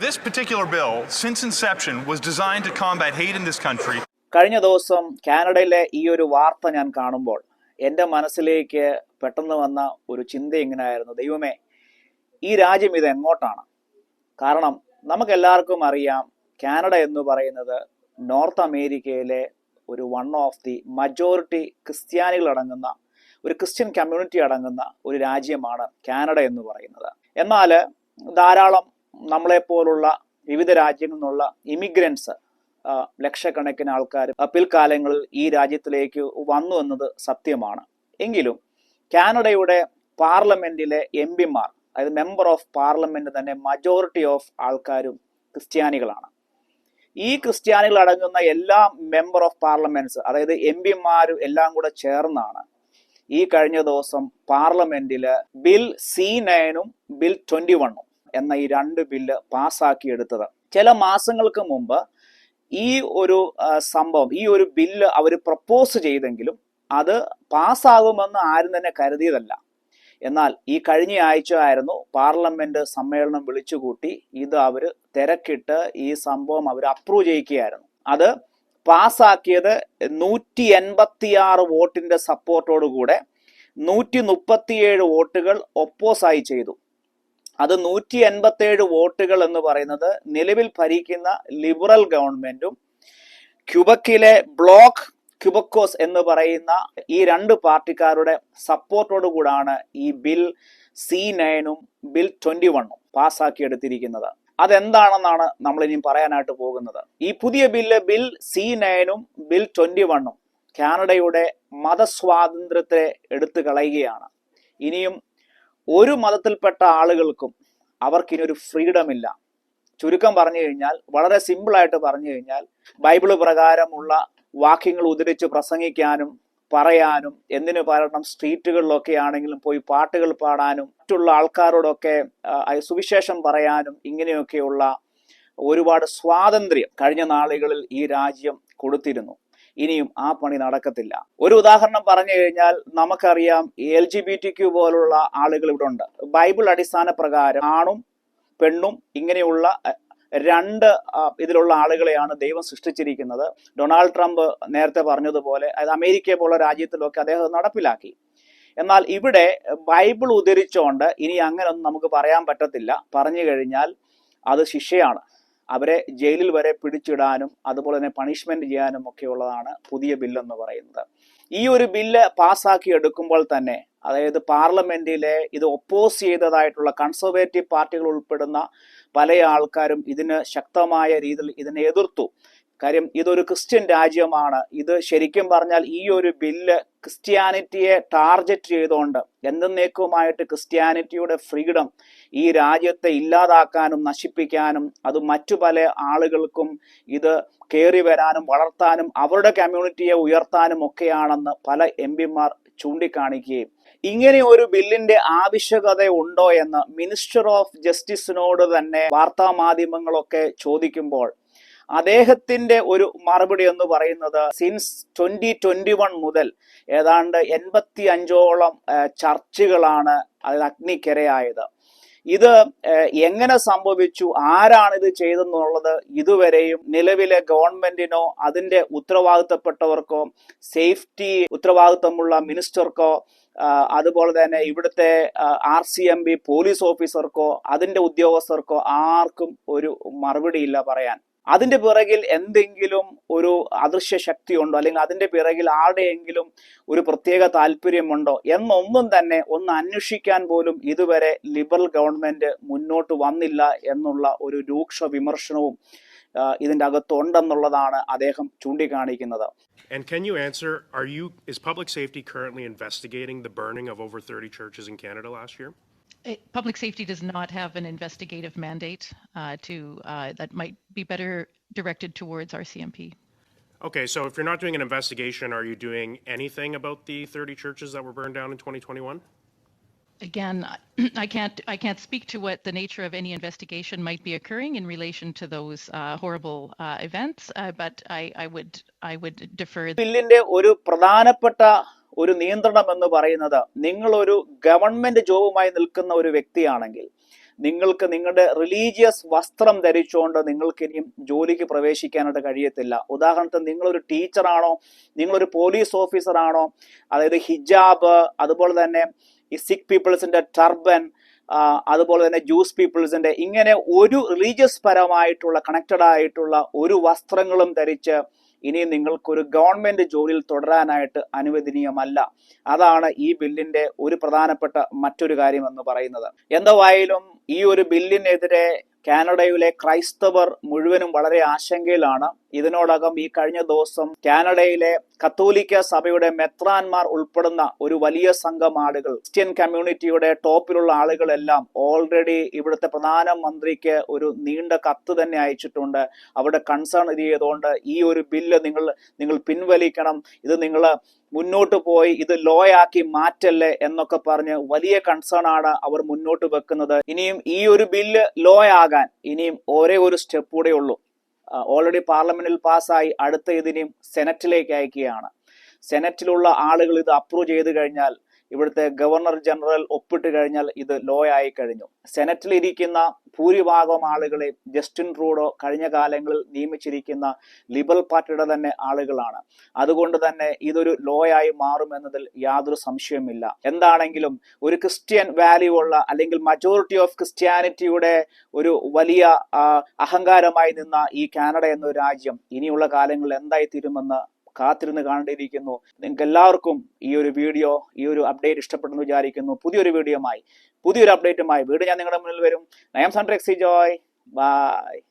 This particular bill, since inception, was designed to combat hate in this country. കഴിഞ്ഞ ദിവസം കാനഡയിലെ ഈ ഒരു വാർത്ത ഞാൻ കാണുമ്പോൾ എൻ്റെ മനസ്സിലേക്ക് പെട്ടെന്ന് വന്ന ഒരു ചിന്ത ഇങ്ങനെയായിരുന്നു, ദൈവമേ, ഈ രാജ്യം ഇത് എങ്ങോട്ടാണ്? കാരണം നമുക്കെല്ലാവർക്കും അറിയാം, കാനഡ എന്ന് പറയുന്നത് നോർത്ത് അമേരിക്കയിലെ ഒരു വൺ ഓഫ് ദി മജോറിറ്റി ക്രിസ്ത്യാനികൾ അടങ്ങുന്ന ഒരു ക്രിസ്ത്യൻ കമ്മ്യൂണിറ്റി അടങ്ങുന്ന ഒരു രാജ്യമാണ് കാനഡ എന്ന് പറയുന്നത്. എന്നാൽ ധാരാളം നമ്മളെപ്പോലുള്ള വിവിധ രാജ്യങ്ങളിൽ നിന്നുള്ള ഇമിഗ്രൻസ്, ലക്ഷക്കണക്കിന് ആൾക്കാർ പിൽക്കാലങ്ങളിൽ ഈ രാജ്യത്തിലേക്ക് വന്നു എന്നത് സത്യമാണ്. എങ്കിലും കാനഡയുടെ പാർലമെന്റിലെ എംപിമാർ, അതായത് മെമ്പർ ഓഫ് പാർലമെന്റ് തന്നെ മജോറിറ്റി ഓഫ് ആൾക്കാരും ക്രിസ്ത്യാനികളാണ്. ഈ ക്രിസ്ത്യാനികൾ അടങ്ങുന്ന എല്ലാ മെമ്പർ ഓഫ് പാർലമെന്റ്സ്, അതായത് എംപിമാരും എല്ലാം കൂടെ ചേർന്നാണ് ഈ കഴിഞ്ഞ ദിവസം പാർലമെന്റില് ബിൽ C9 ബിൽ 21 എന്ന ഈ രണ്ട് ബില്ല് പാസ്സാക്കിയെടുത്തത്. ചില മാസങ്ങൾക്ക് മുമ്പ് ഈ ഒരു സംഭവം, ഈ ഒരു ബില്ല് അവർ പ്രപ്പോസ് ചെയ്തെങ്കിലും അത് പാസ്സാകുമെന്ന് ആരും തന്നെ കരുതിയതല്ല. എന്നാൽ ഈ കഴിഞ്ഞ ആഴ്ച ആയിരുന്നു പാർലമെന്റ് സമ്മേളനം വിളിച്ചുകൂട്ടി ഇത് അവർ തിരക്കിട്ട് ഈ സംഭവം അവർ അപ്രൂവ് ചെയ്യിക്കുകയായിരുന്നു. അത് പാസ്സാക്കിയത് 186 വോട്ടിന്റെ സപ്പോർട്ടോടുകൂടെ 137 വോട്ടുകൾ ഒപ്പോസായി ചെയ്തു. അത് 187 വോട്ടുകൾ എന്ന് പറയുന്നത് നിലവിൽ ഭരിക്കുന്ന ലിബറൽ ഗവൺമെന്റും ക്യൂബക്കിലെ ബ്ലോക്ക് ക്യൂബക്കോസ് എന്ന് പറയുന്ന ഈ രണ്ട് പാർട്ടിക്കാരുടെ സപ്പോർട്ടോടു കൂടാണ് ഈ ബിൽ C9 ബിൽ 21 പാസ്സാക്കിയെടുത്തിരിക്കുന്നത്. അതെന്താണെന്നാണ് നമ്മൾ ഇനി പറയാനായിട്ട് പോകുന്നത്. ഈ പുതിയ ബിൽ C9 ബിൽ 21 കാനഡയുടെ മതസ്വാതന്ത്ര്യത്തെ എടുത്തു കളയുകയാണ്. ഇനിയും ഒരു മതത്തിൽപ്പെട്ട ആളുകൾക്കും അവർക്കിനി ഒരു ഫ്രീഡം ഇല്ല. ചുരുക്കം പറഞ്ഞു കഴിഞ്ഞാൽ, വളരെ സിമ്പിളായിട്ട് പറഞ്ഞു കഴിഞ്ഞാൽ, ബൈബിള് പ്രകാരമുള്ള വാക്യങ്ങൾ ഉദ്ധരിച്ച് പ്രസംഗിക്കാനും പറയാനും, എന്തിനു പറയണം, സ്ട്രീറ്റുകളിലൊക്കെ ആണെങ്കിലും പോയി പാട്ടുകൾ പാടാനും മറ്റുള്ള ആൾക്കാരോടൊക്കെ സുവിശേഷം പറയാനും ഇങ്ങനെയൊക്കെയുള്ള ഒരുപാട് സ്വാതന്ത്ര്യം കഴിഞ്ഞ നാളുകളിൽ ഈ രാജ്യം കൊടുത്തിരുന്നു. ഇനിയും ആ പണി നടക്കത്തില്ല. ഒരു ഉദാഹരണം പറഞ്ഞു കഴിഞ്ഞാൽ, നമുക്കറിയാം LGBTQ പോലുള്ള ആളുകൾ ഇവിടെ ഉണ്ട്. ബൈബിൾ അടിസ്ഥാന പ്രകാരം ആണും പെണ്ണും ഇങ്ങനെയുള്ള രണ്ട് ഇതിലുള്ള ആളുകളെയാണ് ദൈവം സൃഷ്ടിച്ചിരിക്കുന്നത്. ഡൊണാൾഡ് ട്രംപ് നേരത്തെ പറഞ്ഞതുപോലെ, അതായത് അമേരിക്ക പോലുള്ള രാജ്യത്തിലൊക്കെ അദ്ദേഹം നടപ്പിലാക്കി. എന്നാൽ ഇവിടെ ബൈബിൾ ഉദ്ധരിച്ചുകൊണ്ട് ഇനി അങ്ങനെയൊന്നും നമുക്ക് പറയാൻ പറ്റത്തില്ല. പറഞ്ഞു കഴിഞ്ഞാൽ അത് ശിക്ഷയാണ്. അവരെ ജയിലിൽ വരെ പിടിച്ചിടാനും അതുപോലെ തന്നെ പണിഷ്മെന്റ് ചെയ്യാനും ഒക്കെ ഉള്ളതാണ് പുതിയ ബില്ലെന്ന് പറയുന്നത്. ഈ ഒരു ബില്ല് പാസ്സാക്കി എടുക്കുമ്പോൾ തന്നെ, അതായത് പാർലമെന്റിലെ ഇത് ഒപ്പോസ് ചെയ്തതായിട്ടുള്ള കൺസർവേറ്റീവ് പാർട്ടികൾ ഉൾപ്പെടുന്ന പല ആൾക്കാരും ഇതിന് ശക്തമായ രീതിയിൽ ഇതിനെ എതിർത്തു. കാര്യം ഇതൊരു ക്രിസ്ത്യൻ രാജ്യമാണ്. ഇത് ശരിക്കും പറഞ്ഞാൽ ഈ ഒരു ബില്ല് ക്രിസ്ത്യാനിറ്റിയെ ടാർഗറ്റ് ചെയ്തുകൊണ്ട് എന്നേക്കുമായിട്ട് ക്രിസ്ത്യാനിറ്റിയുടെ ഫ്രീഡം ഈ രാജ്യത്തെ ഇല്ലാതാക്കാനും നശിപ്പിക്കാനും അത് മറ്റു പല ആളുകൾക്കും ഇത് കയറി വരാനും വളർത്താനും അവരുടെ കമ്മ്യൂണിറ്റിയെ ഉയർത്താനും ഒക്കെയാണെന്ന് പല എംപിമാർ ചൂണ്ടിക്കാണിക്കുകയും, ഇങ്ങനെ ഒരു ബില്ലിന്റെ ആവശ്യകത ഉണ്ടോ എന്ന് മിനിസ്റ്റർ ഓഫ് ജസ്റ്റിസിനോട് തന്നെ വാർത്താ മാധ്യമങ്ങളൊക്കെ ചോദിക്കുമ്പോൾ അദ്ദേഹത്തിന്റെ ഒരു മറുപടി എന്ന് പറയുന്നത്, സിൻസ് 2021 മുതൽ ഏതാണ്ട് 85ഓളം ചർച്ചുകളാണ് അത് അഗ്നിക്കിരയായത്. ഇത് എങ്ങനെ സംഭവിച്ചു, ആരാണ് ഇത് ചെയ്തെന്നുള്ളത് ഇതുവരെയും നിലവിലെ ഗവൺമെന്റിനോ അതിന്റെ ഉത്തരവാദിത്തപ്പെട്ടവർക്കോ സേഫ്റ്റി ഉത്തരവാദിത്തമുള്ള മിനിസ്റ്റർക്കോ അതുപോലെ തന്നെ ഇവിടുത്തെ RCMP പോലീസ് ഓഫീസർക്കോ അതിന്റെ ഉദ്യോഗസ്ഥർക്കോ ആർക്കും ഒരു മറുപടിയില്ല പറയാൻ. അതിന്റെ പിറകിൽ എന്തെങ്കിലും ഒരു അദൃശ്യ ശക്തിയുണ്ടോ, അല്ലെങ്കിൽ അതിന്റെ പിറകിൽ ആരുടെയെങ്കിലും ഒരു പ്രത്യേക താല്പര്യമുണ്ടോ എന്നൊന്നും തന്നെ ഒന്ന് അന്വേഷിക്കാൻ പോലും ഇതുവരെ ലിബറൽ ഗവൺമെന്റ് മുന്നോട്ട് വന്നില്ല എന്നുള്ള ഒരു രൂക്ഷ വിമർശനവും ഇതിന്റെ അകത്തുണ്ടെന്നുള്ളതാണ് അദ്ദേഹം ചൂണ്ടിക്കാണിക്കുന്നത്. And can you answer, is public safety currently investigating the burning of over 30 churches in Canada last year? Public safety does not have an investigative mandate that might be better directed towards RCMP. Okay, so if you're not doing an investigation, are you doing anything about the 30 churches that were burned down in 2021? Again, I can't speak to what the nature of any investigation might be occurring in relation to those horrible events, but I would defer. ബില്ലിന്റെ ഒരു പ്രധാനപ്പെട്ട ഒരു നിയന്ത്രണം എന്ന് പറയുന്നത്, നിങ്ങളൊരു government ജോബുമായി നിൽക്കുന്ന ഒരു വ്യക്തിയാണെങ്കിൽ നിങ്ങൾക്ക് നിങ്ങളുടെ റിലീജിയസ് വസ്ത്രം ധരിച്ചുകൊണ്ട് നിങ്ങൾക്ക് ഇനിയും ജോലിക്ക് പ്രവേശിക്കാനായിട്ട് കഴിയത്തില്ല. ഉദാഹരണത്തിന് നിങ്ങളൊരു ടീച്ചറാണോ, നിങ്ങളൊരു പോലീസ് ഓഫീസറാണോ, അതായത് ഹിജാബ്, അതുപോലെ തന്നെ ഈ സിഖ് പീപ്പിൾസിന്റെ ടർബൻ, അതുപോലെ തന്നെ ജൂസ് പീപ്പിൾസിന്റെ, ഇങ്ങനെ ഒരു റിലീജിയസ് പരമായിട്ടുള്ള കണക്റ്റഡ് ആയിട്ടുള്ള ഒരു വസ്ത്രങ്ങളും ധരിച്ച് ഇനി നിങ്ങൾക്കൊരു ഗവൺമെന്റ് ജോലിയിൽ തുടരാനായിട്ട് അനുവദനീയമല്ല. അതാണ് ഈ ബില്ലിന്റെ ഒരു പ്രധാനപ്പെട്ട മറ്റൊരു കാര്യം എന്ന് പറയുന്നത്. എന്തായാലും ഈ ഒരു ബില്ലിനെതിരെ കാനഡയിലെ ക്രൈസ്തവർ മുഴുവനും വളരെ ആശങ്കയിലാണ്. ഇതിനോടകം ഈ കഴിഞ്ഞ ദിവസം കാനഡയിലെ കത്തോലിക്ക സഭയുടെ മെത്രാന്മാർ ഉൾപ്പെടുന്ന ഒരു വലിയ സംഘം ആളുകൾ, ക്രിസ്ത്യൻ കമ്മ്യൂണിറ്റിയുടെ ടോപ്പിലുള്ള ആളുകളെല്ലാം ഓൾറെഡി ഇവിടുത്തെ പ്രധാനമന്ത്രിക്ക് ഒരു നീണ്ട കത്ത് തന്നെ അയച്ചിട്ടുണ്ട്. അവിടെ കൺസേൺ ചെയ്തുകൊണ്ട് ഈ ഒരു ബില്ല് നിങ്ങൾ പിൻവലിക്കണം, ഇത് നിങ്ങൾ മുന്നോട്ട് പോയി ഇത് ലോ ആക്കി മാറ്റല്ലേ എന്നൊക്കെ പറഞ്ഞ് വലിയ കൺസേൺ ആണ് അവർ മുന്നോട്ട് വെക്കുന്നത്. ഇനിയും ഈ ഒരു ബില്ല് ലോ ആകാൻ ഇനിയും ഒരേ ഒരു സ്റ്റെപ്പ് കൂടെ ഉള്ളൂ. ഓൾറെഡി പാർലമെന്റിൽ പാസ്സായി, അടുത്ത ഇതിനെയും സെനറ്റിലേക്ക് അയക്കുകയാണ്. സെനറ്റിലുള്ള ആളുകൾ ഇത് അപ്രൂവ് ചെയ്ത് കഴിഞ്ഞാൽ, ഇവിടുത്തെ ഗവർണർ ജനറൽ ഒപ്പിട്ട് കഴിഞ്ഞാൽ ഇത് ലോ ആയി കഴിഞ്ഞു. സെനറ്റിലിരിക്കുന്ന ഭൂരിഭാഗം ആളുകളെ ജസ്റ്റിൻ ട്രൂഡോ കഴിഞ്ഞ കാലങ്ങളിൽ നിയമിച്ചിരിക്കുന്ന ലിബറൽ പാർട്ടിയുടെ തന്നെ ആളുകളാണ്. അതുകൊണ്ട് തന്നെ ഇതൊരു ലോ ആയി മാറുമെന്നതിൽ യാതൊരു സംശയവുമില്ല. എന്താണെങ്കിലും ഒരു ക്രിസ്ത്യൻ വാല്യൂ ഉള്ള, അല്ലെങ്കിൽ മജോറിറ്റി ഓഫ് ക്രിസ്ത്യാനിറ്റിയുടെ ഒരു വലിയ അഹങ്കാരമായി നിന്ന ഈ കാനഡ എന്ന രാജ്യം ഇനിയുള്ള കാലങ്ങളിൽ എന്തായി തീരുമെന്ന് കാത്തിരുന്ന് കാണേണ്ടിയിരിക്കുന്നു. നിങ്ങൾക്ക് എല്ലാവർക്കും ഈ ഒരു വീഡിയോ, ഈ ഒരു അപ്ഡേറ്റ് ഇഷ്ടപ്പെട്ടെന്ന് വിചാരിക്കുന്നു. പുതിയൊരു അപ്ഡേറ്റുമായി വീണ്ടും ഞാൻ നിങ്ങളുടെ മുന്നിൽ വരും. I am Sandra X. Joy. Bye.